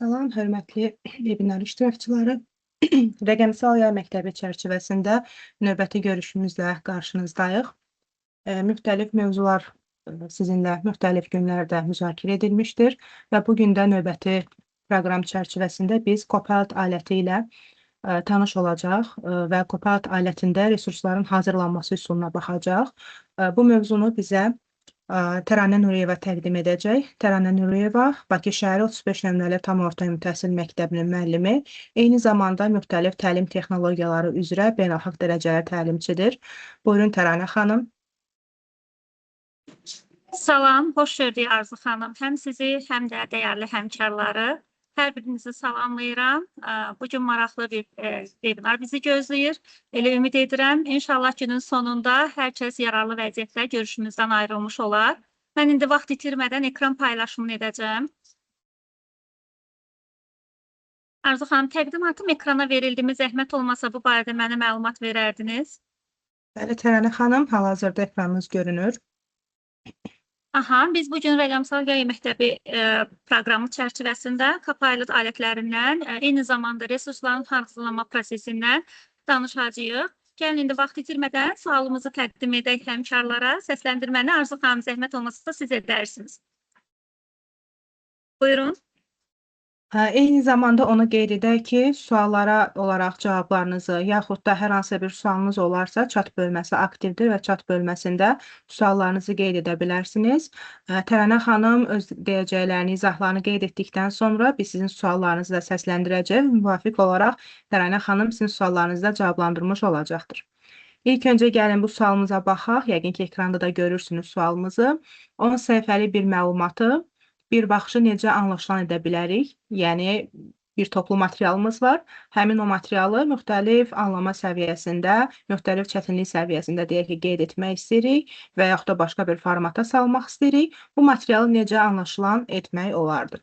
Salam, hörmətli webinar iştirakçıları. Rəqəmsal yay məktəbi çərçivəsində növbəti görüşümüzlə qarşınızdayıq. Müxtəlif mövzular sizinlə müxtəlif günlərdə müzakirə edilmişdir və bu gün də növbəti proqram çərçivəsində biz Copilot aləti ilə tanış olacaq və Copilot alətində resursların hazırlanması üsuluna baxacaq. Bu mövzunu bizə Təranə Nuriyeva təqdim edəcək. Təranə Nuriyeva Bakı şəhəri 35 nömrəli tam orta ümumi təhsil məktəbinin müəllimi, eyni zamanda müxtəlif təlim texnologiyaları üzrə beynəlxalq dərəcəli təlimçidir. Buyurun Təranə xanım. Salam, xoş gördük Arzu xanım. Həm sizi, həm də dəyərli həmkarları. Hər birinizi salamlayıram. Bugün maraqlı bir webinar bizi gözləyir. Elə ümid edirəm, inşallah günün sonunda hər kəs yararlı vəziyyətlə görüşümüzdən ayrılmış olar. Mən indi vaxt itirmədən ekran paylaşımını edəcəm. Arzu xanım, təqdimatım ekrana verildi. Zəhmət olmasa bu barədə mənə məlumat verərdiniz. Bəli, Təranə xanım, hal-hazırda ekranınız görünür. Biz bugün rəqəmsal yay məktəbi proqramı çərçivəsində Copilot alətlərindən, eyni zamanda resursların hazırlanma prosesindən danışacağıq. Gəlin indi vaxt itirmədən sualımızı təqdim edək həmkarlara. Səsləndirməni Arzu xanım, zəhmət olmasa siz edərsiniz. Buyurun. Eyni zamanda onu qeyd edək ki, suallara olaraq cavablarınızı, yaxud da hər hansı bir sualınız olarsa, chat bölməsi aktivdir və chat bölməsində suallarınızı qeyd edə bilərsiniz. Tərənə xanım öz deyəcəklərini, izahlarını qeyd etdikdən sonra biz sizin suallarınızı da səsləndirəcək. Müvafiq olaraq Tərənə xanım sizin suallarınızı da cavablandırmış olacaqdır. İlk öncə gəlin bu sualımıza baxaq. Yəqin ki, ekranda da görürsünüz sualımızı. 10 səhifəli bir məlumatı bir baxışı necə anlaşılan edə bilərik? Yəni, bir toplu materialımız var. Həmin o materialı müxtəlif anlama səviyyəsində, müxtəlif çətinlik səviyyəsində deyək ki, qeyd etmək istəyirik və yaxud da başqa bir formata salmaq istəyirik. Bu materialı necə anlaşılan etmək olardı?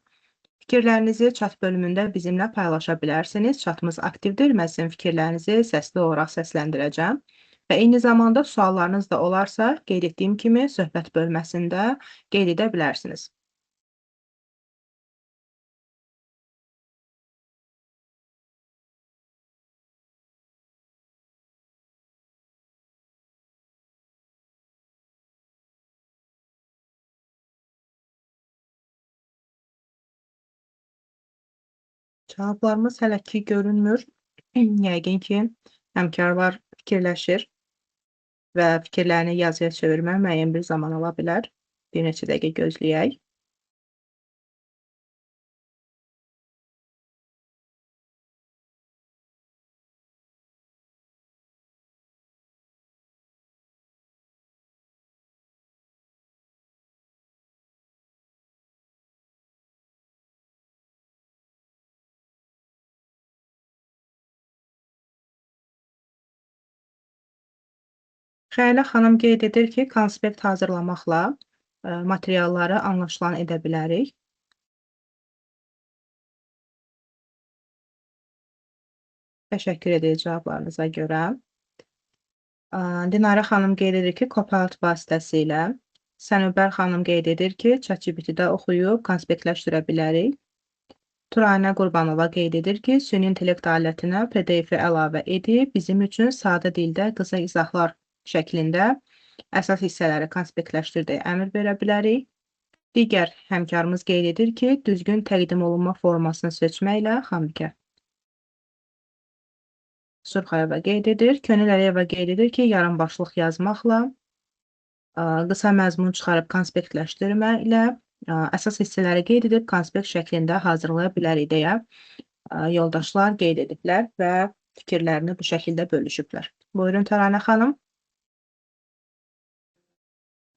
Fikirlərinizi chat bölümündə bizimlə paylaşa bilərsiniz. Chatımız aktivdir. Mən sizin fikirlərinizi səsli olaraq səsləndirəcəm. Və eyni zamanda suallarınız da olarsa, qeyd etdiyim kimi söhbət bölməsində qeyd edə bilərsiniz. Cavablarımız hələ ki görünmür. Yəqin ki, həmkarlar fikirləşir və fikirlərini yazıya çevirmək müəyyən bir zaman ala bilər. Bir neçə dəqiqə gözləyək. Xəyalə xanım qeyd edir ki, konspekt hazırlamaqla materialları anlaşılan edə bilərik. Təşəkkür edirik cavablarınıza görə. Dinara xanım qeyd edir ki, Copilot vasitəsilə. Sənubər xanım qeyd edir ki, ChatGPT-də oxuyub konspektləşdirə bilərik. Turanə Qurbanova qeyd edir ki, süni intellekt alətinə PDF-i əlavə edib, bizim üçün sadə dildə qısa izahlar şəklində əsas hissələri konspektləşdirdiyi əmr verə bilərik. Digər həmkarımız qeyd edir ki, düzgün təqdim olunma formasını seçməklə xamikə. Surxayeva qeyd edir, Könül Əliyeva qeyd edir ki, yarımbaşlıq yazmaqla, qısa məzmun çıxarıb konspektləşdirməklə əsas hissələri qeyd edib konspekt şəklində hazırlaya bilərik deyə yoldaşlar qeyd ediblər və fikirlərini bu şəkildə bölüşüblər. Buyurun Təranə xanım.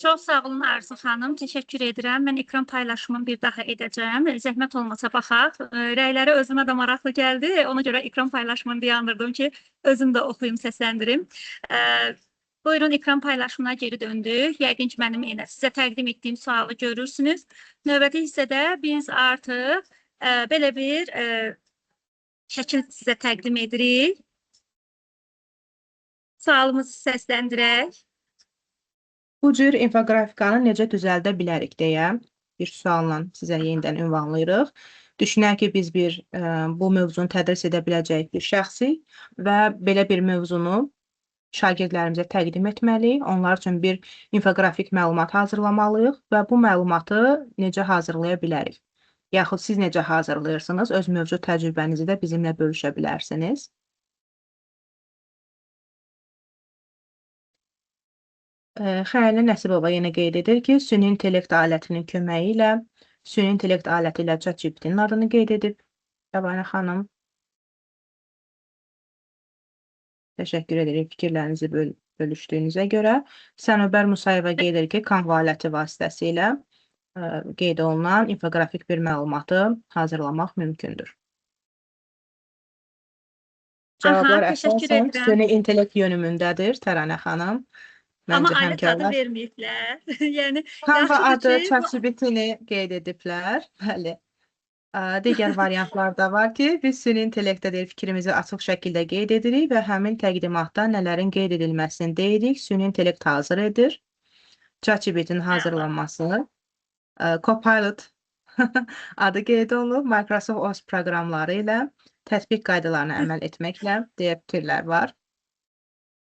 Çox sağ olun Arzu xanım, təşəkkür edirəm. Mən ekran paylaşımını bir daha edəcəm. Zəhmət olmasa baxaq. Rəyləri özümə də maraqlı gəldi. Ona görə ekran paylaşımını dayandırdım ki, özüm də oxuyum, səsləndirim. Buyurun, ekran paylaşımına geri döndük. Yəqin ki, mənim sizə təqdim etdiyim sualı görürsünüz. Növbəti hissədə biz artıq belə bir şəkil sizə təqdim edirik. Sualımızı səsləndirək. Bu cür infoqrafikanı necə düzəldə bilərik deyə bir sualla sizə yenidən ünvanlayırıq. Düşünək ki, biz bu mövzunu tədris edə biləcəyik bir şəxsik və belə bir mövzunu şagirdlərimizə təqdim etməliyik. Onlar üçün bir infoqrafik məlumat hazırlamalıyıq və bu məlumatı necə hazırlaya bilərik? Yaxud siz necə hazırlayırsınız? Öz mövcud təcrübənizi də bizimlə bölüşə bilərsiniz. Xəyalə Nəsibova yenə qeyd edir ki, süni intellekt alətinin köməyi ilə süni intellekt aləti ilə ChatGPT-nin adını qeyd edib Şəbanə xanım. Təşəkkür edirik fikirlərinizi bölüşdüyünüzə görə. Sənubər Musayeva qeyd edir ki, Canva aləti vasitəsilə qeyd olunan infoqrafik bir məlumatı hazırlamaq mümkündür. Cavablar təşəkkür əsasən edirəm. süni intellekt yönümündədir, Təranə xanım. Amma Məncə alət adı həmkarlar verməyiblər. Yəni, Canva yaxşıdır adı ki, ChatGPT-ni qeyd ediblər. Bəli. Digər variantlar da var ki, biz süni intellektdə deyil fikrimizi açıq şəkildə qeyd edirik və həmin təqdimatda nələrin qeyd edilməsini deyirik. Süni intellekt hazır edir. ChatGPT-nin hazırlanması. Copilot adı qeyd olunub. Microsoft OS proqramları ilə tətbiq qaydalarına əməl etməklə deyə fikirlər var.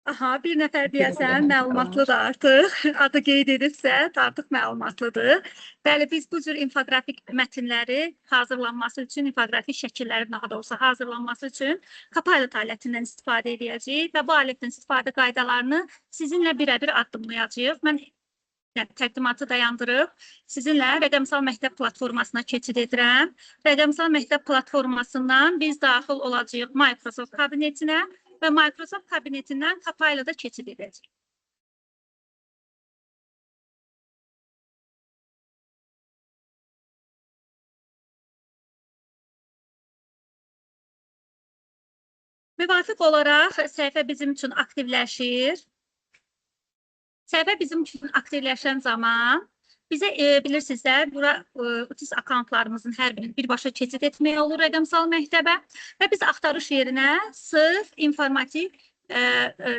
bir nəfər deyəsən məlumatlıdır artıq. Adı qeyd edibsə, artıq məlumatlıdır. Bəli, biz bu cür infoqrafik mətnləri hazırlanması üçün, infoqrafik şəkillərin daha doğrusu hazırlanması üçün Copilot alətindən istifadə edəcəyik və bu alətin istifadə qaydalarını sizinlə birə-bir addımlayacağıq. Mən təqdimatı dayandırıb sizinlə Rəqəmsal Məktəb platformasına keçid edirəm. Rəqəmsal Məktəb platformasından biz daxil olacağıq Microsoft kabinetinə və Microsoft kabinetindən Copilot'a keçid edəcəyik. Müvafiq olaraq səhifə bizim üçün aktivləşir. Səhifə bizim üçün aktivləşən zaman bizə bilirsiniz də, bura utis akkauntlarımızın hər birini birbaşa keçid etmək olur rəqəmsal məktəbə və biz axtarış yerinə sırf informativ,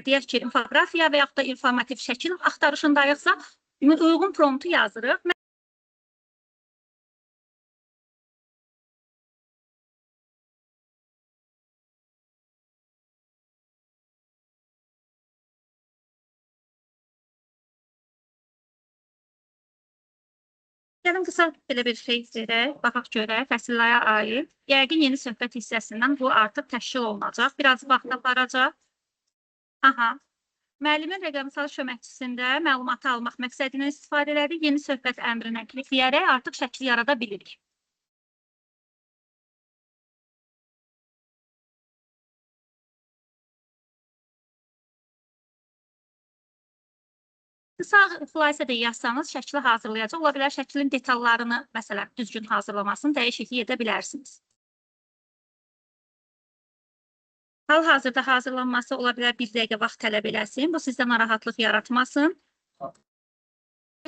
deyək ki, infoqrafiya və yaxud da informativ şəkil axtarışındayıqsa, uyğun promptu yazırıq. Gəlin qısa belə bir şey verək, baxaq görək, fəsillərə aid. Yəqin yeni söhbət hissəsindən bu artıq təşkil olunacaq. Biraz vaxt aparacaq. Müəllimin rəqəmsal köməkçisində məlumatı almaq məqsədilə istifadə edirik. Yeni söhbət əmrinə klikləyərək artıq şəkil yarada bilirik. Qısa xülasə də yazsanız, şəkli hazırlayacaq. Ola bilər şəklin detallarını, məsələn, düzgün hazırlamasını dəyişiklik edə bilərsiniz. Hal-hazırda hazırlanması ola bilər 1 dəqiqə vaxt tələb eləsin. Bu sizdə narahatlıq yaratmasın.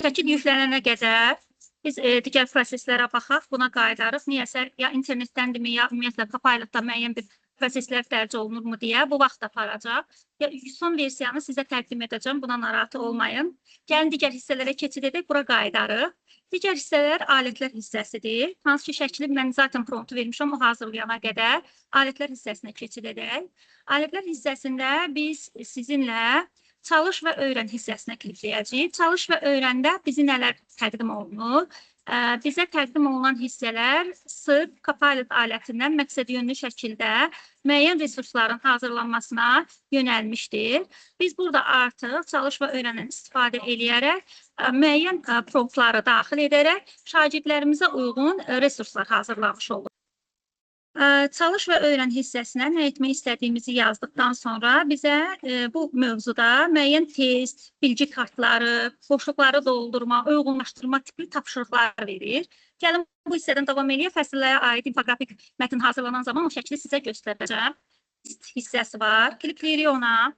Şəkil yüklənənə qədər biz digər proseslərə baxaq, buna qayıdarıq. Niyəsə, ya internetdəndirmi, ya ümumiyyətlə Copilot'da müəyyən bir proseslər dərc olunurmu deyə bu vaxt aparacaq. Son versiyanı sizə təqdim edəcəm, buna narahat olmayın. Gəlin digər hissələrə keçid edək, bura qayıdarıq. Digər hissələr alətlər hissəsidir. Hansı ki, şəkli mən zaten promptu vermişəm, o hazırlayana qədər alətlər hissəsinə keçid edək. Alətlər hissəsində biz sizinlə çalış və öyrən hissəsinə klikləyəcəyik. Çalış və öyrəndə bizi nələr təqdim olunur? Bizə təqdim olunan hissələr sırf Copilot alətindən məqsədyönlü şəkildə müəyyən resursların hazırlanmasına yönəlmişdir. Biz burada artıq çalış və öyrənən istifadə edərək müəyyən promptları daxil edərək şagirdlərimizə uyğun resurslar hazırlamış oluruq. Çalış və öyrən hissəsinə nə etmək istədiyimizi yazdıqdan sonra bizə bu mövzuda müəyyən test, bilgi kartları, boşluqları doldurma, uyğunlaşdırma tipli tapşırıqlar verir. Gəlin bu hissədən davam edək. Fəsillərə aid infoqrafik mətn hazırlanan zaman o şəkli sizə göstərəcəm. Hissəsi var. Klikləyirik ona.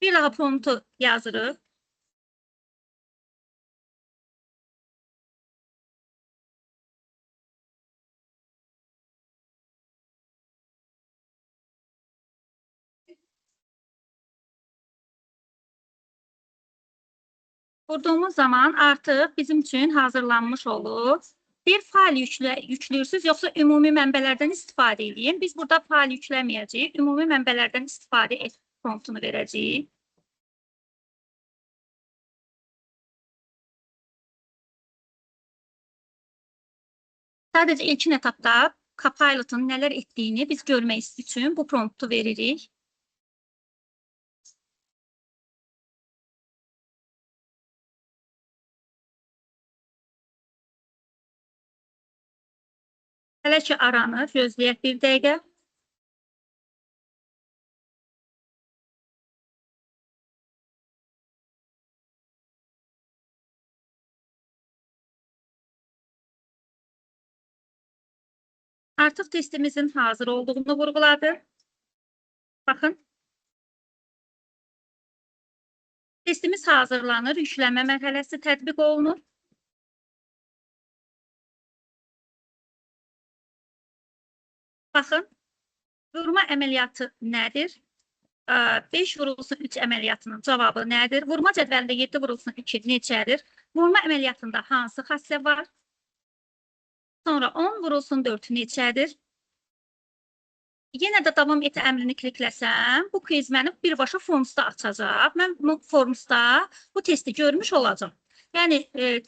Bir daha promptu yazırıq. Vurduğumuz zaman artıq bizim üçün hazırlanmış olur. Bir fail yüklüyorsunuz, yoxsa ümumi mənbələrdən istifadə edin. Biz burada fail yükləməyəcəyik, ümumi mənbələrdən istifadə et promptunu verəcəyik. Sadəcə ilkin etapda Copilot'un nələr etdiyini biz görmək üçün bu promptu veririk. Hələ ki aranır, gözləyək bir dəqiqə. Artıq testimizin hazır olduğunu vurğuladı. Baxın. Testimiz hazırlanır, yükləmə mərhələsi tətbiq olunur. Baxın, vurma əməliyyatı nədir? 5 vurulsun 3 əməliyyatının cavabı nədir? Vurma cədvəlində 7 vurulsun 2 neçədir? Vurma əməliyyatında hansı xassə var? Sonra 10 vurulsun 4 neçədir? Yenə də davam et əmrini klikləsəm, bu quiz məni birbaşa Forms'da açacaq. Mən bu Forms'da bu testi görmüş olacağım. Yəni,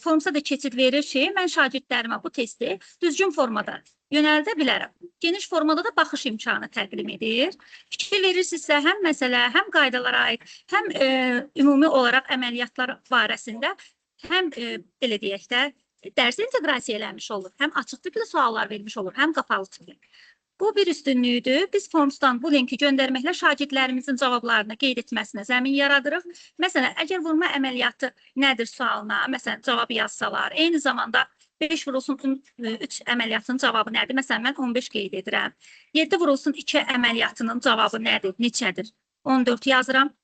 Forms'a da keçid verir ki, mən şagirdlərimə bu testi düzgün formada yönəldə bilərəm. Geniş formada da baxış imkanı təqdim edir. Fikir verirsinizsə, həm məsələ, həm qaydalara aid, həm ümumi olaraq əməliyyatlar barəsində, həm belə deyək də, dərs inteqrasiya eləmiş olur, həm açıq tipli suallar vermiş olur, həm qapalı tipli. Bu bir üstünlüydür. Biz Forms'dan bu linki göndərməklə şagirdlərimizin cavablarını qeyd etməsinə zəmin yaradırıq. Məsələn, əgər vurma əməliyyatı nədir sualına, məsələn, cavab yazsalar, eyni zamanda 5 vurulsun 3 əməliyyatının cavabı nədir? Məsələn, mən 15 qeyd edirəm. 7 vurulsun 2 əməliyyatının cavabı nədir? Neçədir? 14 yazıram.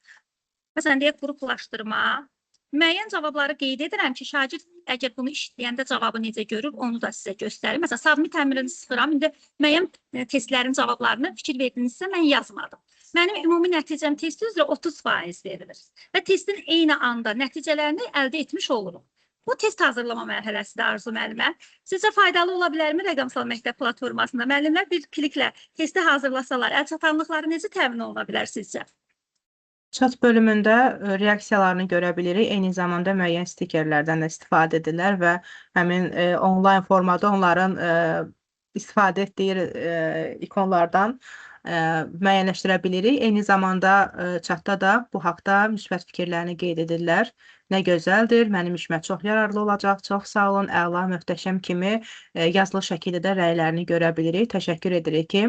Məsələn, deyək, qruplaşdırma. Müəyyən cavabları qeyd edirəm ki, şagird əgər bunu işləyəndə cavabı necə görür, onu da sizə göstərir. Məsələn, submit əmrini sıxıram. İndi müəyyən testlərin cavablarını fikir verdinizsə, mən yazmadım. Mənim ümumi nəticəm testi üzrə 30% verilir. Və testin eyni anda nəticələrini əldə etmiş olurum. Bu test hazırlama mərhələsidir Arzu müəllimə. Sizcə faydalı ola bilərmi rəqəmsal məktəb platformasında? Müəllimlər bir kliklə testi hazırlasalar, əlçatanlıqları necə təmin oluna bilər sizcə? Chat bölümündə reaksiyalarını görə bilirik. Eyni zamanda müəyyən stikerlərdən də istifadə edirlər və həmin onlayn formada onların istifadə etdiyi ikonlardan müəyyənləşdirə bilirik. Eyni zamanda chatda da bu haqda müsbət fikirlərini qeyd edirlər. Nə gözəldir, mənim işimə çox yararlı olacaq, çox sağ olun, əla, möhtəşəm kimi yazılı şəkildə də rəylərini görə bilirik. Təşəkkür edirik ki,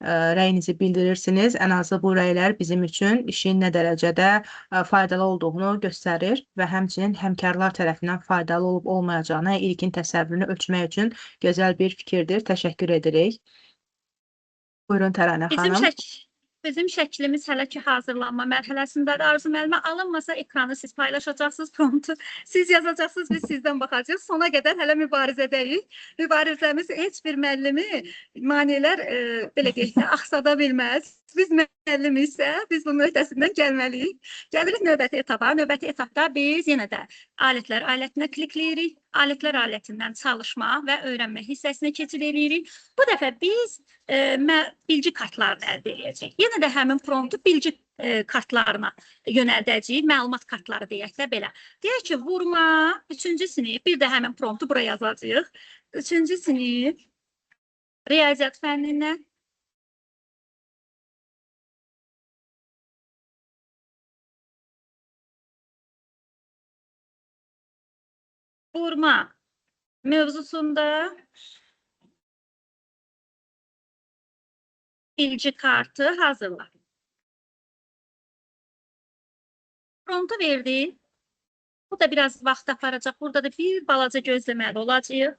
rəyinizi bildirirsiniz. Ən azı bu rəylər bizim üçün işin nə dərəcədə faydalı olduğunu göstərir və həmçinin həmkarlar tərəfindən faydalı olub olmayacağına ilkin təsəvvürünü ölçmək üçün gözəl bir fikirdir. Təşəkkür edirik. Buyurun Təranə xanım. Bizim şəklimiz hələ ki hazırlanma mərhələsindədir. Arzu müəllimə, alınmasa ekranı siz paylaşacaqsınız, promptu siz yazacaqsınız, biz sizdən baxacağız. Sona qədər hələ mübarizədəyik. Mübarizəmiz heç bir müəllimi maneələr belə deyək də axsada bilməz. Biz müəllimiksə, biz bunun öhdəsindən gəlməliyik. Gəlirik növbəti etapa. Növbəti etapda biz yenə də alətlər alətinə klikləyirik. Alətlər alətindən çalışma və öyrənmə hissəsinə keçid edirik. Bu dəfə biz bilgi kartlarını əldə edəcəyik. Yenə də həmin promptu bilgi kartlarına yönəldəcəyik. Məlumat kartları deyək də belə. Deyək ki, vurma, 3-cü sinif, bir də həmin promptu buraya yazacağıq. 3-cü sinif, riyaziyyat fənnindən. Vurma mövzusunda bilgi kartı hazırla. Promptu verdi. Bu da biraz vaxt aparacaq. Burada da bir balaca gözləməli olacaq.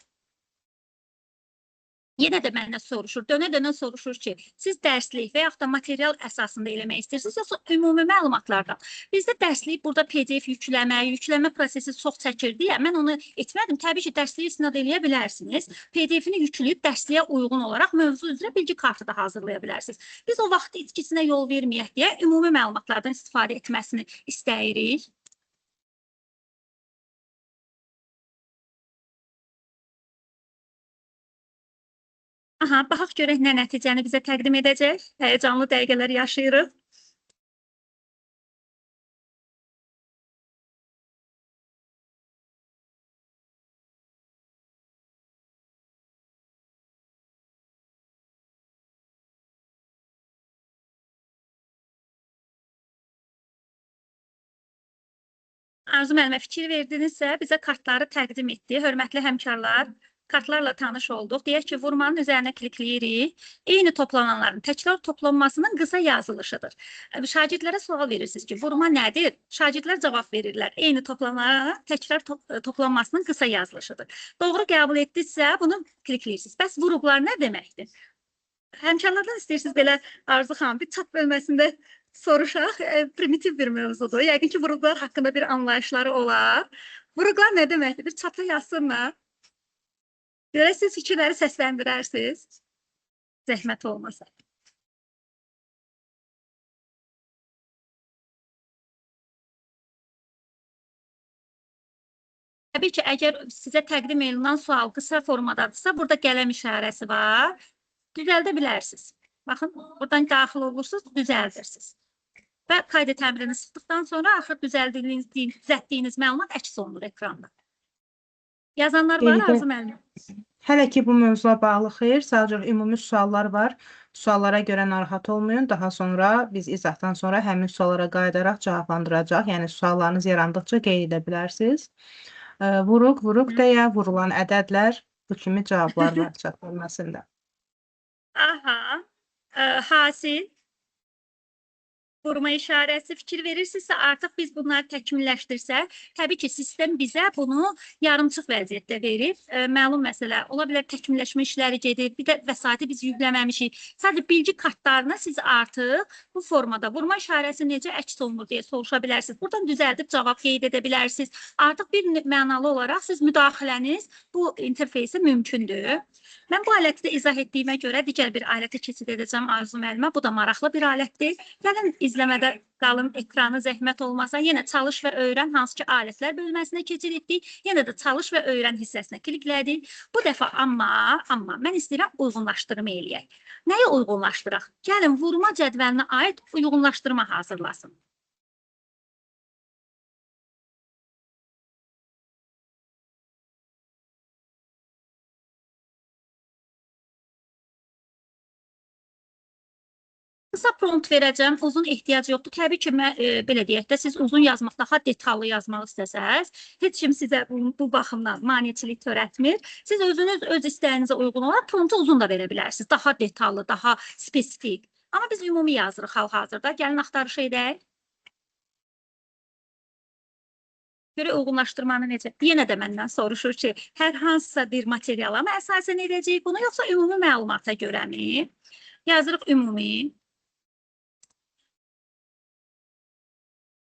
Yenə də məndən soruşur, dönə-dönə soruşur ki, siz dərslik və yaxud da material əsasında eləmək istəyirsiniz, yoxsa ümumi məlumatlardan. Bizdə dərslik burada PDF yükləmə prosesi çox çəkir deyə mən onu etmədim. Təbii ki, dərsliyi istinad eləyə bilərsiniz. PDF-ini yükləyib dərsliyə uyğun olaraq mövzu üzrə bilgi kartı da hazırlaya bilərsiniz. Biz o vaxt itkisinə yol verməyək deyə ümumi məlumatlardan istifadə etməsini istəyirik. Aha, baxaq görək nə nəticəni bizə təqdim edəcək. Həyecanlı dəqiqələr yaşayırıq. Arzu müəllimə fikir verdinizsə, bizə kartları təqdim etdi. Hörmətli həmkarlar, kartlarla tanış olduq. Deyək ki, vurmanın üzərinə klikləyirik. Eyni toplananların təkrar toplanmasının qısa yazılışıdır. Şagirdlərə sual verirsiniz ki, vurma nədir? Şagirdlər cavab verirlər. Eyni toplananların təkrar toplanmasının qısa yazılışıdır. Doğru qəbul etdinizsə, bunu klikləyirsiniz. Bəs vurublar nə deməkdir? Həmkarlardan istəyirsiniz belə Arzu xanım bir çat bölməsində soruşaq, primitiv bir mövzudur. Yəqin ki, vurğular haqqında bir anlayışları olar. Vurğular nə deməkdir? Bir çata yazsınlar. Görək siz fikirləri səsləndirərsiniz. Zəhmət olmasa. Təbii ki, əgər sizə təqdim olunan sual qısa formadadırsa, burada qələm işarəsi var. Düzəldə bilərsiniz. Baxın, buradan daxil olursunuz, düzəldirsiniz. Və qayda təmrini sıxdıqdan sonra axır düzəltdiyiniz məlumat əks olunur ekranda. Yazanlar var, Arzu müəllim? Hələ ki bu mövzula bağlı xeyr, sadəcə ümumi suallar var. Suallara görə narahat olmayın. Daha sonra biz izahdan sonra həmin suallara qayıdaraq cavablandıracaq. Yəni suallarınız yarandıqca qeyd edə bilərsiniz. Vuruq deyə vurulan ədədlər, bu kimi cavablar var chat bölməsində. Aha, hasil, vurma işarəsi fikir verirsinizsə, artıq biz bunları təkmilləşdirsək, təbii ki, sistem bizə bunu yarımçıq vəziyyətdə verir. Məlum məsələ, ola bilər təkmilləşmə işləri gedir, bir də vəsaiti biz yükləməmişik. Sadəcə bilgi kartlarına siz artıq bu formada vurma işarəsi necə əks olunur deyə soruşa bilərsiniz. Buradan düzəldib cavab qeyd edə bilərsiniz. Artıq bir mənalı olaraq siz müdaxiləniz bu interfeysə mümkündür. Mən bu aləti də izah etdiyimə görə digər bir alətə keçid edəcəm Arzu müəllimə. Bu da maraqlı bir alətdir. Gəlin izləmədə qalın, ekranı zəhmət olmasa. Yenə çalış və öyrən hansı ki alətlər bölməsinə keçid etdik. Yenə də çalış və öyrən hissəsinə kliklədik. Bu dəfə amma mən istəyirəm uyğunlaşdırma eləyək. Nəyi uyğunlaşdıraq? Gəlin vurma cədvəlinə aid uyğunlaşdırma hazırlasın. Qısa prompt verəcəm, uzun ehtiyac yoxdur. Təbii ki, belə deyək də, siz uzun yazmaq, daha detallı yazmaq istəsəz, heç kim sizə bu baxımdan maneçilik törətmir. Siz özünüz öz istəyinizə uyğun olaraq promptu uzun da verə bilərsiniz. Daha detallı, daha spesifik. Amma biz ümumi yazırıq hal-hazırda. Gəlin axtarış edək. Görə uyğunlaşdırmanı necə? Yenə də məndən soruşur ki, hər hansısa bir materiala mı əsasən edəcəyik bunu, yoxsa ümumi məlumata görəmi? Yazırıq ümumi.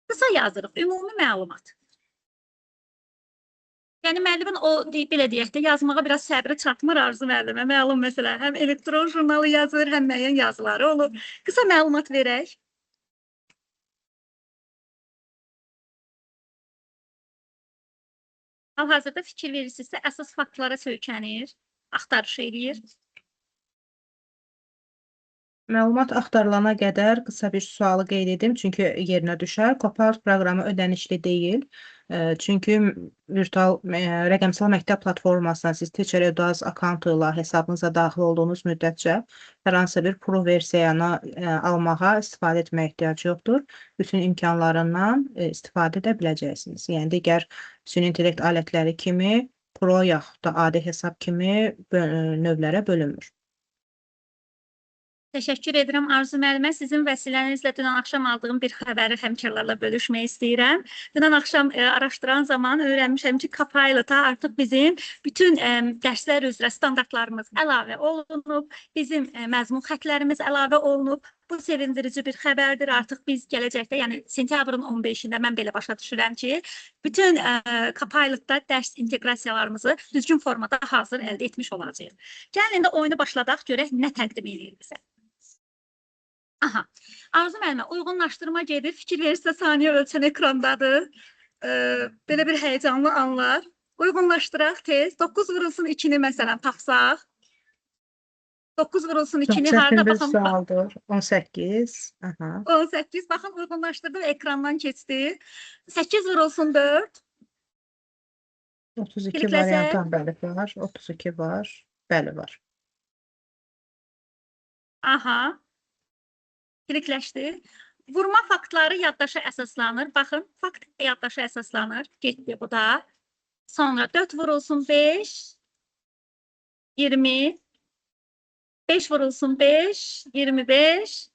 Qısa yazırıq, ümumi məlumat. Yəni, müəllimin o, belə deyək də, yazmağa biraz səbri çatmır Arzu müəllimə. Məlum məsələ, həm elektron jurnalı yazır, həm müəyyən yazıları olur. Qısa məlumat verək. Hal-hazırda fikir verirsinizsə, əsas faktlara söykənir, axtarış eləyir. Məlumat axtarılana qədər qısa bir sualı qeyd edim, çünki yerinə düşər. Copilot proqramı ödənişli deyil. Çünki virtual rəqəmsal məktəb platformasına siz Teacher Eduaz akkauntu ilə hesabınıza daxil olduğunuz müddətcə hər hansı bir pro versiyanı almağa, istifadə etməyə ehtiyac yoxdur. Bütün imkanlarından istifadə edə biləcəksiniz. Yəni, digər süni intellekt alətləri kimi pro yaxud da adi hesab kimi növlərə bölünmür. Təşəkkür edirəm Arzu müəllimə. Sizin vəsilənizlə dünən axşam aldığım bir xəbəri həmkarlarla bölüşmək istəyirəm. Dünən axşam araşdıran zaman öyrənmişəm ki, Copilot-a artıq bizim bütün dərslər üzrə standartlarımız əlavə olunub, bizim məzmun xətlərimiz əlavə olunub. Bu sevindirici bir xəbərdir. Artıq biz gələcəkdə, yəni sentyabrın 15-də mən belə başa düşürəm ki, bütün Copilot-da dərs inteqrasiyalarımızı düzgün formada hazır əldə etmiş olacağıq. Gəlin indi oyunu başladaq, görək nə təqdim edir bizə. Aha, Arzu müəllimə, uyğunlaşdırma gedir. Fikir verirsə saniyə ölçən ekrandadır. Belə bir həyecanlı anlar. Uyğunlaşdıraq tez. 9 vurulsun 2-ni məsələn tapsaq. 9 vurulsun Çox 2-ni çətin harda? bir Baxın, sualdır. 18. Aha. 18. Baxın, uyğunlaşdırdım, ekrandan keçdi. 8 vurulsun 4. 32 Klikləsək. variantdan bəli var. 32 var. Bəli var. Aha. Klikləşdi. Vurma faktları yaddaşa əsaslanır. Baxın, fakt yaddaşa əsaslanır. Getdi bu da. Sonra 4 vurulsun 5. 20. 5 vurulsun 5. 25.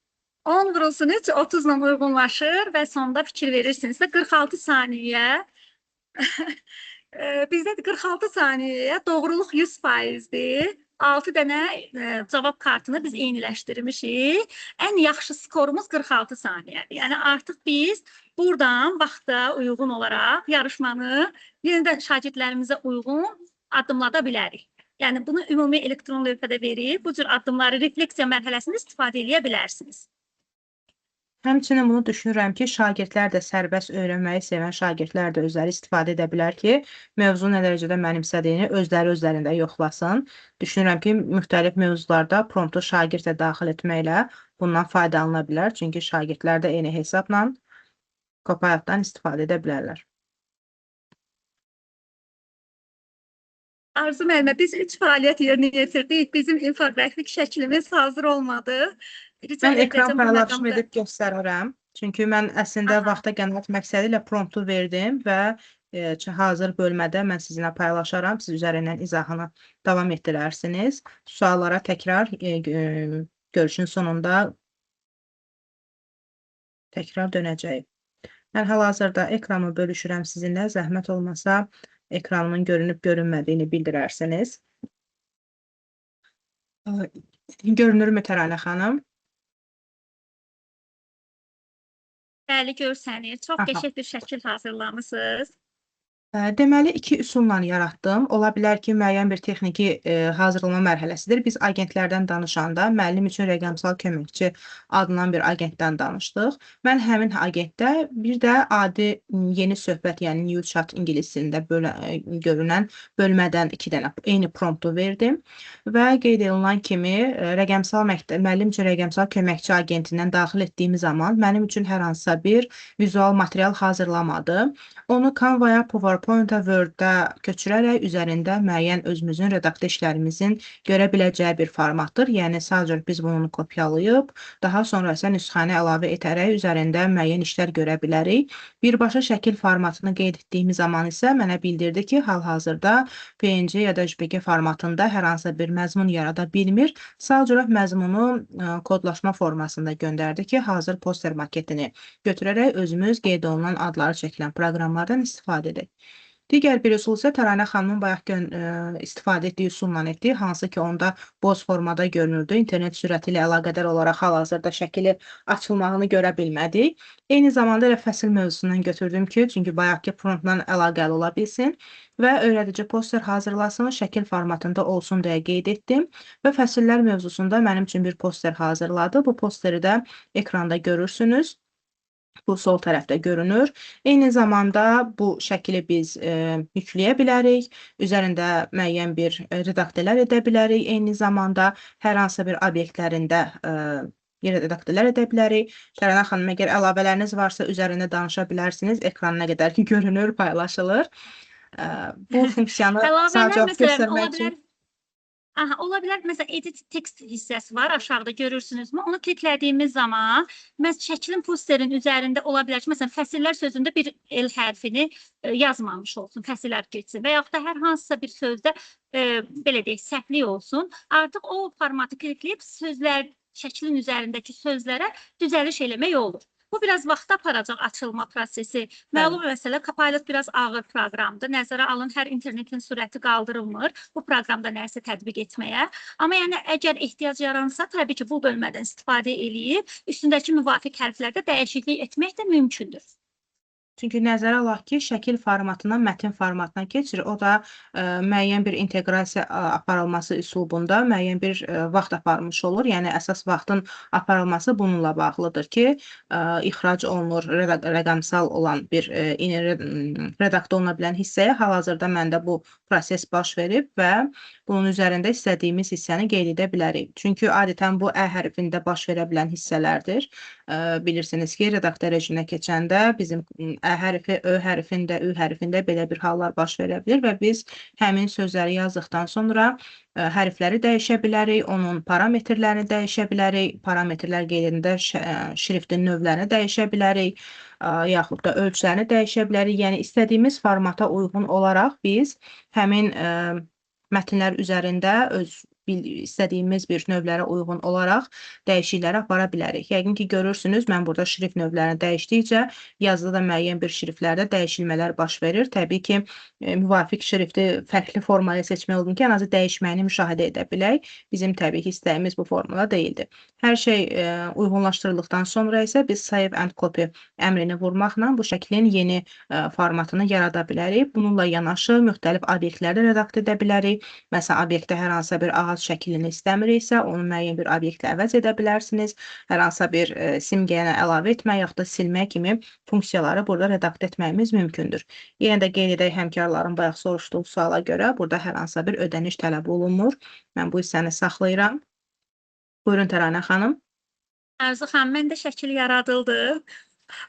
10 vurulsun 3. 30 ilə uyğunlaşır və sonda fikir verirsiniz. 46 saniyə. Bizdə 46 saniyəyə doğruluq 100%-dir. 6 dənə cavab kartını biz eyniləşdirmişik. Ən yaxşı skorumuz 46 saniyədir. Yəni artıq biz buradan vaxta uyğun olaraq yarışmanı yenidən şagirdlərimizə uyğun addımlada bilərik. Yəni bunu ümumi elektron lövhədə verib bu cür addımları refleksiya mərhələsində istifadə edə bilərsiniz. Həmçinin bunu düşünürəm ki, şagirdlər də sərbəst öyrənməyi sevən şagirdlər də özləri istifadə edə bilər ki, mövzu nə dərəcədə mənimsədiyini özləri özlərində yoxlasın. Düşünürəm ki, müxtəlif mövzularda promptu şagird də daxil etməklə bundan faydalana bilər. Çünki şagirdlər də eyni hesabla Copilotdan istifadə edə bilərlər. Arzu müəllimə, biz 3 fəaliyyət yerinə yetirdik. Bizim infografik şəklimiz hazır olmadı. Mən ekran paylaşımı edib göstərərəm. Çünki mən əslində Aha. vaxta qənaət məqsədi ilə promptu verdim və hazır bölmədə mən sizinlə paylaşaram. Siz üzərindən izahını davam etdirərsiniz. Suallara təkrar görüşün sonunda təkrar dönəcəyik. Mən hal-hazırda ekranı bölüşürəm sizinlə. Zəhmət olmasa ekranımın görünüb görünmədiyini bildirərsiniz. Görünür Tərənə xanım? Bəli, görsənir. Çox Aha. qəşəng bir şəkil hazırlamışsınız. Deməli, iki üsulla yaratdım. Ola bilər ki, müəyyən bir texniki hazırlama mərhələsidir. Biz agentlərdən danışanda müəllim üçün rəqəmsal köməkçi adlanan bir agentdən danışdıq. Mən həmin agentdə bir də adi yeni söhbət, yəni new chat ingiliscəsində görünən bölmədən 2 dənə eyni promptu verdim və qeyd olunan kimi müəllim üçün rəqəmsal köməkçi agentindən daxil etdiyim zaman mənim üçün hər hansısa bir vizual material hazırlamadı. Onu Canva-ya, PowerPoint-a, Word-də köçürərək üzərində müəyyən özümüzün redaktör işlərimizin görə biləcəyi bir formatdır. Yəni sadəcə biz bunu kopyalayıb, daha sonra isə nüsxəni əlavə edərək üzərində müəyyən işlər görə bilərik. Birbaşa şəkil formatını qeyd etdiyimiz zaman isə mənə bildirdi ki, hal-hazırda PNG ya da JPG formatında hər hansı bir məzmun yarada bilmir. Sadəcə məzmunu kodlaşma formasında göndərdi ki, hazır poster maketini götürərək özümüz qeyd olunan adları çəkilən proqramlardan istifadə edək. Digər bir üsul isə Təranə xanımın bayaq istifadə etdiyi üsulla etdi, hansı ki onda boz formada görünürdü. İnternet sürəti ilə əlaqədar olaraq hal-hazırda şəkili açılmağını görə bilmədik. Eyni zamanda elə fəsil mövzusundan götürdüm ki, çünki bayaqki promptla əlaqəli ola bilsin və öyrədici poster hazırlasın, şəkil formatında olsun deyə qeyd etdim və fəsillər mövzusunda mənim üçün bir poster hazırladı. Bu posteri də ekranda görürsünüz. Bu sol tərəfdə görünür. Eyni zamanda bu şəkili biz yükləyə bilərik. Üzərində müəyyən bir redaktlər edə bilərik. Eyni zamanda hər hansı bir obyektlərində redaktlər edə bilərik. Tərənə xanım, əgər əlavələriniz varsa üzərində danışa bilərsiniz. Ekran nə qədər ki görünür, paylaşılır. Bu funksiyanı sadəcə göstərmək üçün. Aha, ola bilər, məsələn, edit text hissəsi var, aşağıda görürsünüzmü? Onu kliklədiyimiz zaman, şəklin posterin üzərində ola bilər ki, məsələn, fəsillər sözündə bir L hərfini yazmamış olsun, fəsillər keçsin və yaxud da hər hansısa bir sözdə, belə deyək, səhvlik olsun. Artıq o formatı klikləyib şəklin üzərindəki sözlərə düzəliş eləmək olur. Bu biraz vaxt aparacaq açılma prosesi. Məlum məsələ, Copilot biraz ağır proqramdır. Nəzərə alın, hər internetin sürəti qaldırılmır bu proqramda nəsə tətbiq etməyə. Amma yəni əgər ehtiyac yaransa, təbii ki, bu bölmədən istifadə eləyib, üstündəki müvafiq hərflərdə dəyişiklik etmək də mümkündür. Çünki nəzərə alaq ki, şəkil formatından mətn formatına keçir. O da müəyyən bir inteqrasiya aparılması üslubunda müəyyən bir vaxt aparmış olur. Yəni əsas vaxtın aparılması bununla bağlıdır ki, ixrac olunur rəqəmsal olan bir redaktə oluna bilən hissəyə. Hal-hazırda məndə bu proses baş verib və bunun üzərində istədiyimiz hissəni qeyd edə bilərik. Çünki adətən bu ə hərfində baş verə bilən hissələrdir. Bilirsiniz ki, redaktör rejiminə keçəndə bizim ə hərfi, ö hərfində, ü hərfində belə bir hallar baş verə bilir və biz həmin sözləri yazdıqdan sonra hərfləri dəyişə bilərik, onun parametrlərini dəyişə bilərik, parametrlər qeyd edəndə şriftin növlərini dəyişə bilərik, yaxud da ölçülərini dəyişə bilərik. Yəni istədiyimiz formata uyğun olaraq biz həmin mətnlər üzərində istədiyimiz bir növlərə uyğun olaraq dəyişiklikləri apara bilərik. Yəqin ki, görürsünüz, mən burada şrift növlərini dəyişdikcə yazıda da müəyyən bir şriftlərdə dəyişilmələr baş verir. Təbii ki, müvafiq şrifti fərqli formaya seçmək olgun ki, ən azı dəyişməyini müşahidə edə bilək. Bizim təbii ki, istəyimiz bu formada deyildi. Hər şey uyğunlaşdırıldıqdan sonra isə biz save and copy əmrini vurmaqla bu şəklin yeni formatını yarada bilərik. Bununla yanaşı müxtəlif obyektləri redakt edə bilərik. Məsələn, obyektdə hər hansısa bir ağac şəklini istəmiriksə, onu müəyyən bir obyektlə əvəz edə bilərsiniz. Hər hansısa bir simgəyənə əlavə etmək, yaxud da silmək kimi funksiyaları burada redakt etməyimiz mümkündür. Yenə də qeyd edək həmkarların bayaq soruşduğu suala görə burada hər hansısa bir ödəniş tələb olunmur. Mən bu hissəni saxlayıram. Buyurun Təranə xanım. Arzu xanım, məndə şəkil yaradıldı.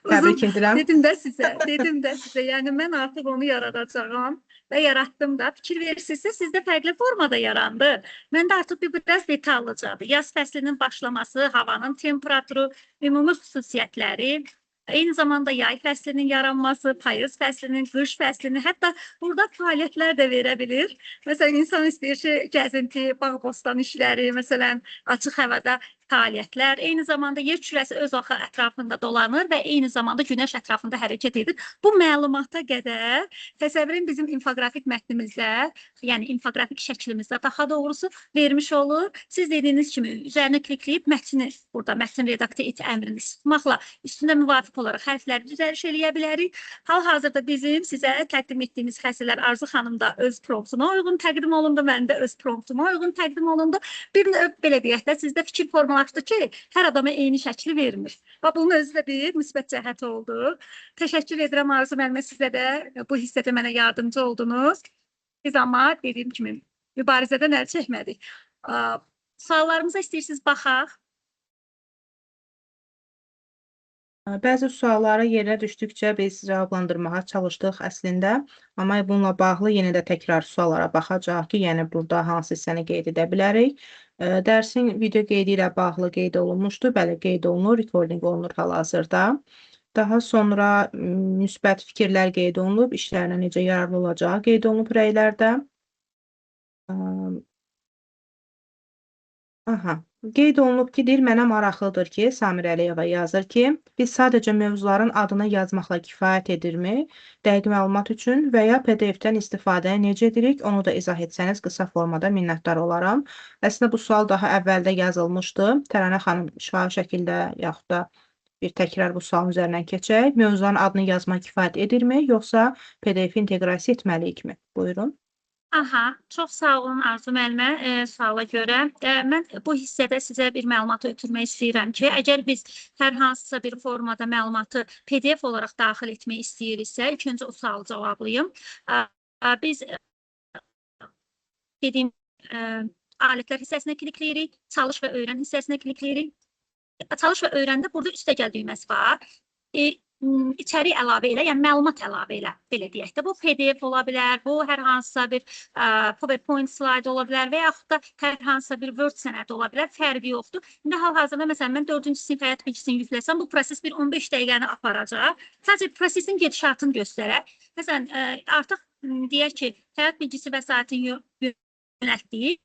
Təbrik edirəm. Dedim də sizə, yəni mən artıq onu yaradacağam və yaratdım da. Fikir verirsinizsə, sizdə fərqli formada yarandı. Məndə artıq biraz detallıcadır. Yaz fəslinin başlaması, havanın temperaturu, ümumi xüsusiyyətləri, eyni zamanda yay fəslinin yaranması, payız fəslinin, qış fəslinin, hətta burada fəaliyyətlər də verə bilir. Məsələn, insan istəyir ki, gəzinti, bağ-bostan işləri, məsələn, açıq havada fəaliyyətlər, eyni zamanda yer kürəsi öz axı ətrafında dolanır və eyni zamanda günəş ətrafında hərəkət edir. Bu məlumata qədər təsəvvürün bizim infoqrafik mətnimizdə, yəni infoqrafik şəklimizdə daha doğrusu vermiş olur. Siz dediyiniz kimi üzərinə klikləyib mətni, burada mətn redaktə et əmrini sıxmaqla üstünə müvafiq olaraq hərfləri düzəliş eləyə bilərik. Hal-hazırda bizim sizə təqdim etdiyimiz fəsillər Arzu xanım da öz promptuna uyğun təqdim olundu, mən də öz promptuma uyğun təqdim olundu. Bir növ belə deyək də, sizdə fikir formalaşdı ki, hər adama eyni şəkli vermir. Və bunun özü də bir müsbət cəhəti oldu. Təşəkkür edirəm Arzu müəllimə, sizə də bu hissədə mənə yardımcı oldunuz. Biz amma dediyim kimi mübarizədən əl çəkmədik. Suallarımıza istəyirsiniz baxaq. Bəzi suallara yerə düşdükcə biz cavablandırmağa çalışdıq əslində, amma bununla bağlı yenə də təkrar suallara baxacaq ki, yəni burada hansı hissəni qeyd edə bilərik. Dərsin video qeydi ilə bağlı qeyd olunmuşdu, bəli, qeyd olunur, recording olunur hal-hazırda. Daha sonra müsbət fikirlər qeyd olunub, işlərinə necə yararlı olacağı qeyd olunub rəylərdə. Aha, qeyd olunub ki, deyir, mənə maraqlıdır ki, Samir Əliyeva yazır ki, biz sadəcə mövzuların adını yazmaqla kifayət edirmi? Dəqiq məlumat üçün və ya PDF-dən istifadəni necə edirik? Onu da izah etsəniz qısa formada minnətdar olaram. Əslində bu sual daha əvvəldə yazılmışdı. Təranə xanım şifahi şəkildə yaxud da bir təkrar bu sualın üzərindən keçək. Mövzuların adını yazmaq kifayət edirmi, yoxsa PDF-i inteqrasiya etməliyikmi? Buyurun. Aha, çox sağ olun Arzu müəllimə suala görə. Mən bu hissədə sizə bir məlumat ötürmək istəyirəm ki, əgər biz hər hansısa bir formada məlumatı PDF olaraq daxil etmək istəyiriksə, ilk öncə o sualı cavablayım. Biz dediyim alətlər hissəsinə klikləyirik, çalış və öyrən hissəsinə klikləyirik. Çalış və öyrəndə burada üstəgəl düyməsi var. İçərik əlavə elə, yəni məlumat əlavə elə, belə deyək də. Bu PDF ola bilər, bu hər hansısa bir PowerPoint slide ola bilər və yaxud da hər hansısa bir Word sənədi ola bilər, fərqi yoxdur. İndi hal-hazırda məsələn mən 4-cü sinif həyat bilgisini yükləsəm, bu proses bir 15 dəqiqəni aparacaq. Sadəcə prosesin gedişatını göstərək. Məsələn, artıq deyək ki, həyat bilgisi vəsaitini yönəltdik.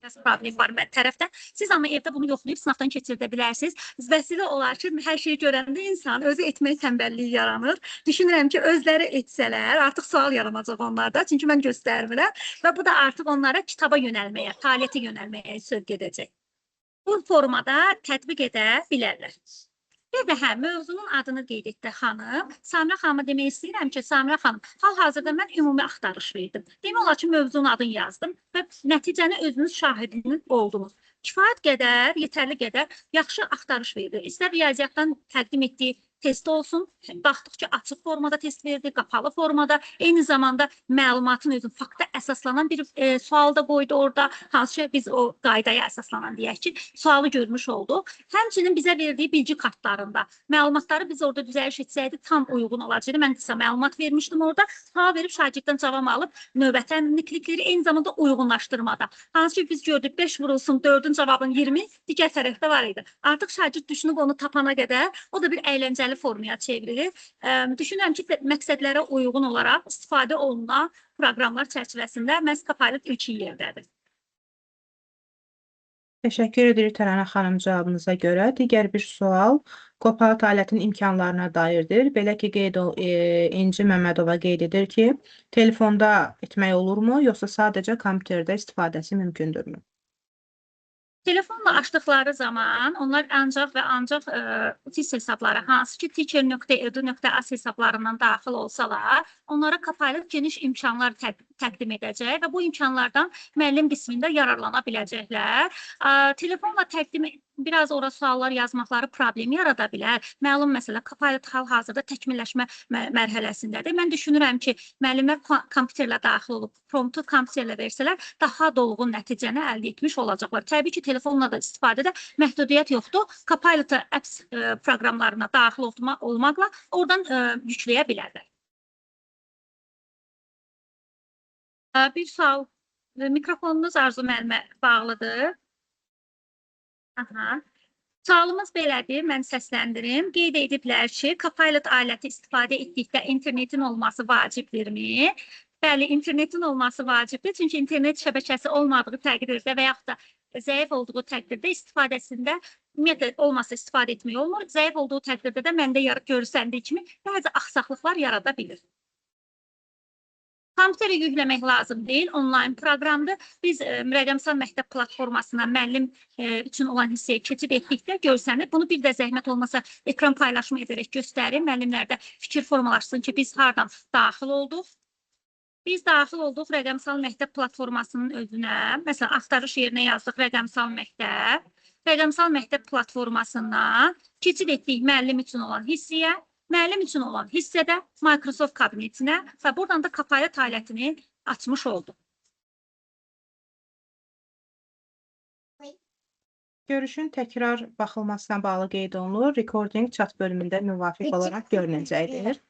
biraz problem var mən tərəfdən. Siz amma evdə bunu yoxlayıb sınaqdan keçirdə bilərsiniz. Vəsilə olar ki, hər şeyi görəndə insan özü etmək tənbəlliyi yaranır. Düşünürəm ki, özləri etsələr, artıq sual yaranacaq onlarda. Çünki mən göstərmirəm və bu da artıq onlara kitaba yönəlməyə, fəaliyyətə yönəlməyə sövq edəcək. Bu formada tətbiq edə bilərlər. Bir də mövzunun adını qeyd etdi xanım. Samira xanıma demək istəyirəm ki, Samira xanım, hal-hazırda mən ümumi axtarış verdim. Demək olar ki, mövzunun adını yazdım və nəticəni özünüz şahidiniz oldunuz. Kifayət qədər, yetərli qədər yaxşı axtarış verdi. İstər riyaziyyatdan təqdim etdiyi test olsun, baxdıqca açıq formada test verdi, qapalı formada, eyni zamanda məlumatın özü fakta əsaslanan bir sual da qoydu orada. Hansı ki, biz o qaydaya əsaslanan deyək ki, sualı görmüş olduq. Həmçinin bizə verdiyi bilgi kartlarında məlumatları biz orada düzəliş etsəydik tam uyğun olacaqdı. Mən qısa məlumat vermişdim orada. Sual verib şagirddən cavab alıb növbəti əminlikləri eyni zamanda uyğunlaşdırmada. Hansı ki, biz gördük 5 vurulsun 4-ün cavabın 20 digər tərəfdə var idi. Artıq şagird düşünüb onu tapana qədər o da bir əyləncəli formaya çevrilir. Düşünürəm ki, məqsədlərə uyğun olaraq istifadə olunan proqramlar çərçivəsində məhz Copilot ilkin yerdədir. Təşəkkür edirik Tərənə xanım cavabınıza görə. Digər bir sual Copilot alətinin imkanlarına dairdir. Belə ki, İnci Məmmədova qeyd edir ki, telefonda etmək olurmu, yoxsa sadəcə kompüterdə istifadəsi mümkündürmü? Telefonla açdıqları zaman onlar ancaq və ancaq TİS hesabları, hansı ki teacher.edu.az hesablarından daxil olsalar, onlara Copilot geniş imkanlar təqdim edəcək və bu imkanlardan müəllim qismində yararlana biləcəklər. Telefonla təqdim biraz ora suallar yazmaqları problem yarada bilər. Məlum məsələ, Copilot hal-hazırda təkmilləşmə mərhələsindədir. Mən düşünürəm ki, müəllimlər kompüterlə daxil olub, promptu kompüterlə versələr, daha dolğun nəticəni əldə etmiş olacaqlar. Təbii ki, telefonla da istifadədə məhdudiyyət yoxdur. Copilot apps proqramlarına daxil olmaqla oradan yükləyə bilərlər. Bir sual, mikrofonunuz Arzu müəllimə bağlıdır. Sualımız belədir, mən səsləndirim. Qeyd ediblər ki, Copilot aləti istifadə etdikdə internetin olması vacibdirmi? Bəli, internetin olması vacibdir. Çünki internet şəbəkəsi olmadığı təqdirdə və yaxud da zəif olduğu təqdirdə istifadəsində ümumiyyətlə olmasa istifadə etmək olmur. Zəif olduğu təqdirdə də məndə görsəndiyi kimi bəzi axsaqlıqlar yarada bilir. Kompüterə yükləmək lazım deyil, onlayn proqramdır. Biz rəqəmsal məktəb platformasına müəllim üçün olan hissəyə keçid etdikdə görsənir. Bunu bir də zəhmət olmasa ekran paylaşımı edərək göstərir. Müəllimlərdə fikir formalaşsın ki, biz hardan daxil olduq. Biz daxil olduq rəqəmsal məktəb platformasının özünə. Məsələn, axtarış yerinə yazdıq rəqəmsal məktəb. Rəqəmsal məktəb platformasından keçid etdik müəllim üçün olan hissəyə. Müəllim üçün olan hissədə Microsoft kabinetinə və buradan da Copilot alətini açmış olduq. Görüşün təkrar baxılmasına bağlı qeyd olunur. Recording chat bölümündə müvafiq olaraq görünəcəkdir.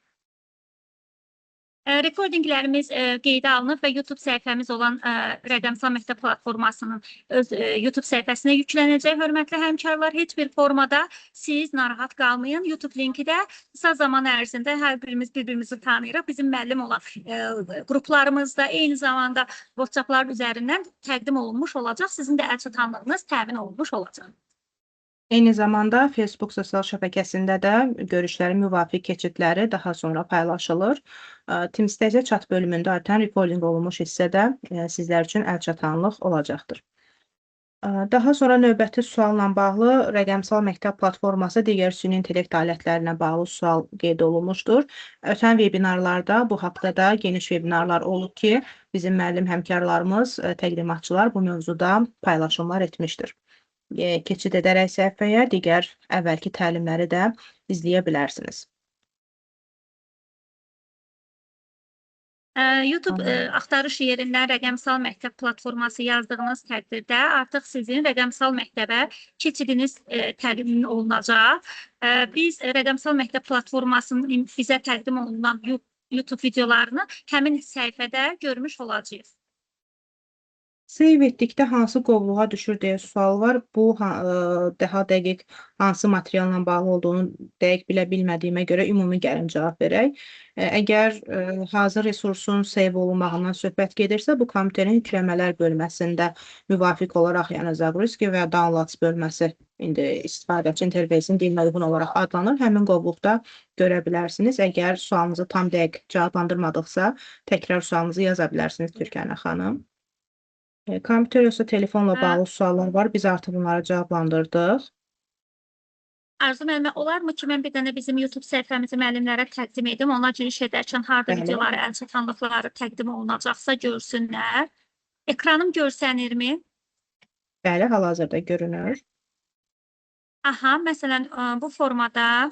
Rekordinglərimiz qeydə alınıb və YouTube səhifəmiz olan Rəqəmsal Məktəb platformasının öz YouTube səhifəsinə yüklənəcək. Hörmətli həmkarlar, heç bir formada siz narahat qalmayın. YouTube linki də qısa zaman ərzində hər birimiz bir-birimizi tanıyırıq. Bizim müəllim olan qruplarımızda, eyni zamanda WhatsApp-lar üzərindən təqdim olunmuş olacaq. Sizin də əlçatanlığınız təmin olunmuş olacaq. Eyni zamanda Facebook sosial şəbəkəsində də görüşlərin müvafiq keçidləri daha sonra paylaşılır. Teams'də chat bölümündə adətən recording olunmuş hissədə sizlər üçün əlçatanlıq olacaqdır. Daha sonra növbəti sualla bağlı rəqəmsal məktəb platforması digər süni intellekt alətlərinə bağlı sual qeyd olunmuşdur. Ötən webinarlarda bu haqda da geniş webinarlar olub ki, bizim müəllim həmkarlarımız, təqdimatçılar bu mövzuda paylaşımlar etmişdir. Keçid edərək səhifəyə digər əvvəlki təlimləri də izləyə bilərsiniz. YouTube axtarış yerindən rəqəmsal məktəb platforması yazdığınız təqdirdə artıq sizin rəqəmsal məktəbə keçidiniz təmin olunacaq. Biz rəqəmsal məktəb platformasının bizə təqdim olunan YouTube videolarını həmin səhifədə görmüş olacağıq. Save etdikdə hansı qovluğa düşür deyə sual var. Bu daha dəqiq hansı materialla bağlı olduğunu dəqiq bilə bilmədiyimə görə ümumi gəlin cavab verək. Əgər hazır resursun save olunmağından söhbət gedirsə, bu komitənin yükləmələr bölməsində müvafiq olaraq, yəni Zagorski və ya Downloads bölməsi indi istifadəçi interfeysin dilinə uyğun olaraq adlanır. Həmin qovluqda görə bilərsiniz. Əgər sualınızı tam dəqiq cavablandırmadıqsa, təkrar sualınızı yaza bilərsiniz Türkənə xanım. Kompüter yoxsa telefonla bağlı suallar var. Biz artıq bunları cavablandırdıq. Arzu müəllimə, olarmı ki, mən bir dənə bizim YouTube səhifəmizi müəllimlərə təqdim edim? Onlar giriş edərkən harda Bəli. videoları, əlçatanlıqları təqdim olunacaqsa görsünlər. Ekranım görsənirmi? Bəli, hal-hazırda görünür. Aha, məsələn, bu formada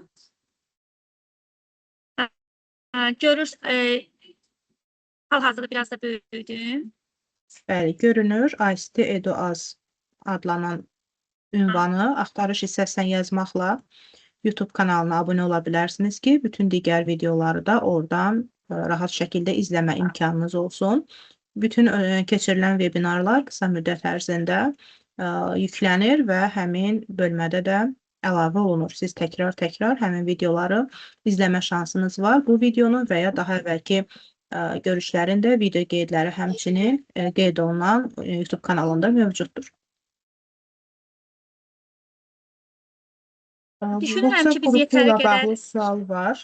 görür, hal-hazırda biraz da böyüdüm. Bəli, görünür. ICT EduAz adlanan ünvanı axtarış hissəsindən yazmaqla YouTube kanalına abunə ola bilərsiniz ki, bütün digər videoları da oradan rahat şəkildə izləmə imkanınız olsun. Bütün keçirilən webinarlar qısa müddət ərzində yüklənir və həmin bölmədə də əlavə olunur. Siz təkrar həmin videoları izləmə şansınız var. Bu videonun və ya daha əvvəlki görüşlərin də video qeydləri həmçinin qeyd olunan YouTube kanalında mövcuddur. Düşünürəm ki, biz WhatsApp yetəri qrupuyla qədər... bağlı sual var.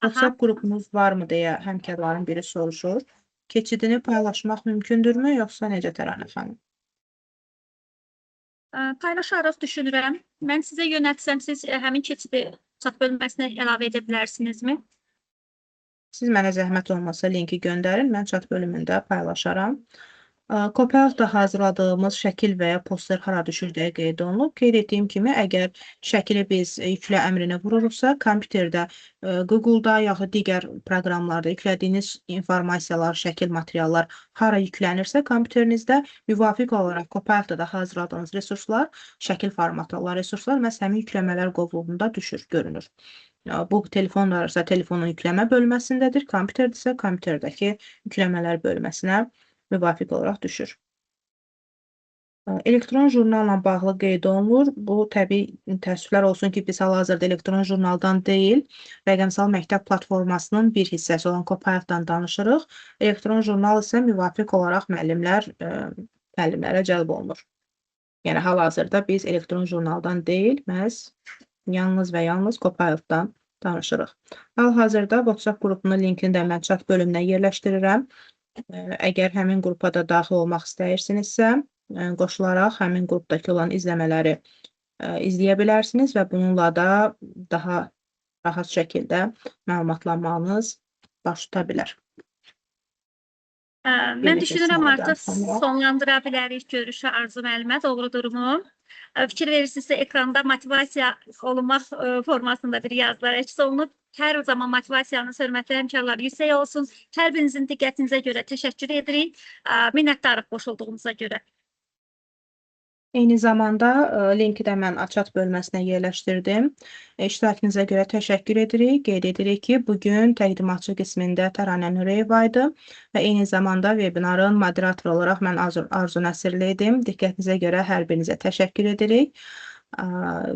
WhatsApp qrupunuz varmı deyə həmkarların biri soruşur. Keçidini paylaşmaq mümkündürmü, yoxsa necə Təranə xanım? Paylaşaraq düşünürəm. Mən sizə yönəltsəm, siz həmin keçidi chat bölməsinə əlavə edə bilərsinizmi? Siz mənə zəhmət olmasa linki göndərin, mən chat bölümündə paylaşaram. Copilot'da hazırladığımız şəkil və ya poster hara düşür deyə qeyd olunub. Qeyd etdiyim kimi, əgər şəkili biz yüklə əmrinə vururuqsa, kompüterdə, Google-da yaxud digər proqramlarda yüklədiyiniz informasiyalar, şəkil, materiallar hara yüklənirsə, kompüterinizdə müvafiq olaraq Copilot'da da hazırladığınız resurslar, şəkil formatı olan resurslar məhz həmin yükləmələr qovluğunda düşür, görünür. Bu telefonlarsa telefonun yükləmə bölməsindədir, kompüterdirsə kompüterdəki yükləmələr bölməsinə müvafiq olaraq düşür. Elektron jurnalla bağlı qeyd olunur. Bu, təbii, təəssüflər olsun ki, biz hal-hazırda elektron jurnaldan deyil, rəqəmsal məktəb platformasının bir hissəsi olan Copilot'dan danışırıq. Elektron jurnal isə müvafiq olaraq müəllimlərə cəlb olunur. Yəni, hal-hazırda biz elektron jurnaldan deyil, məhz yalnız və yalnız Copilot'dan danışırıq. Hal-hazırda WhatsApp qrupunun linkini də mən chat bölümünə yerləşdirirəm. Əgər həmin qrupa da daxil olmaq istəyirsinizsə, qoşularaq həmin qrupdakı olan izləmələri izləyə bilərsiniz və bununla da daha rahat şəkildə məlumatlanmanız baş tuta bilər. Mən düşünürəm artıq sonlandıra bilərik görüşü Arzu müəllimə, doğrudurmu? Fikir verirsinizsə, ekranda motivasiya olunmaq formasında bir yazılar əks olunub. Hər zaman motivasiyanız, hörmətli həmkarlar, yüksək olsun. Hər birinizin diqqətinizə görə təşəkkür edirik. Minnətdarıq qoşulduğunuza görə. Eyni zamanda linki də mən chat bölməsinə yerləşdirdim. İştirakınıza görə təşəkkür edirik. Qeyd edirik ki, bugün təqdimatçı qismində Təranə Nureyeva idi və eyni zamanda webinarın moderatoru olaraq mən Arzu Nəsirli idim. Diqqətinizə görə hər birinizə təşəkkür edirik.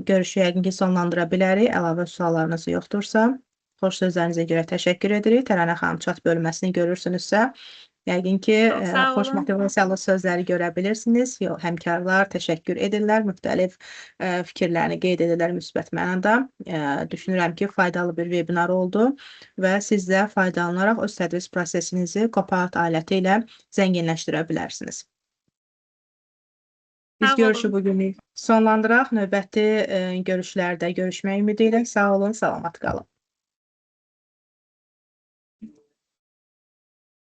Görüşü yəqin ki, sonlandıra bilərik. Əlavə suallarınız yoxdursa, xoş sözlərinizə görə təşəkkür edirik. Tərənə xanım chat bölməsini görürsünüzsə, yəqin ki, xoş motivasiyalı sözləri görə bilirsiniz. Həmkarlar təşəkkür edirlər, müxtəlif fikirlərini qeyd edirlər müsbət mənada. Düşünürəm ki, faydalı bir webinar oldu və siz də faydalanaraq öz tədris prosesinizi Copilot aləti ilə zənginləşdirə bilərsiniz. Biz görüşü bugünlük sonlandıraq. Növbəti görüşlərdə görüşmək ümidi ilə. Sağ olun, salamat qalın.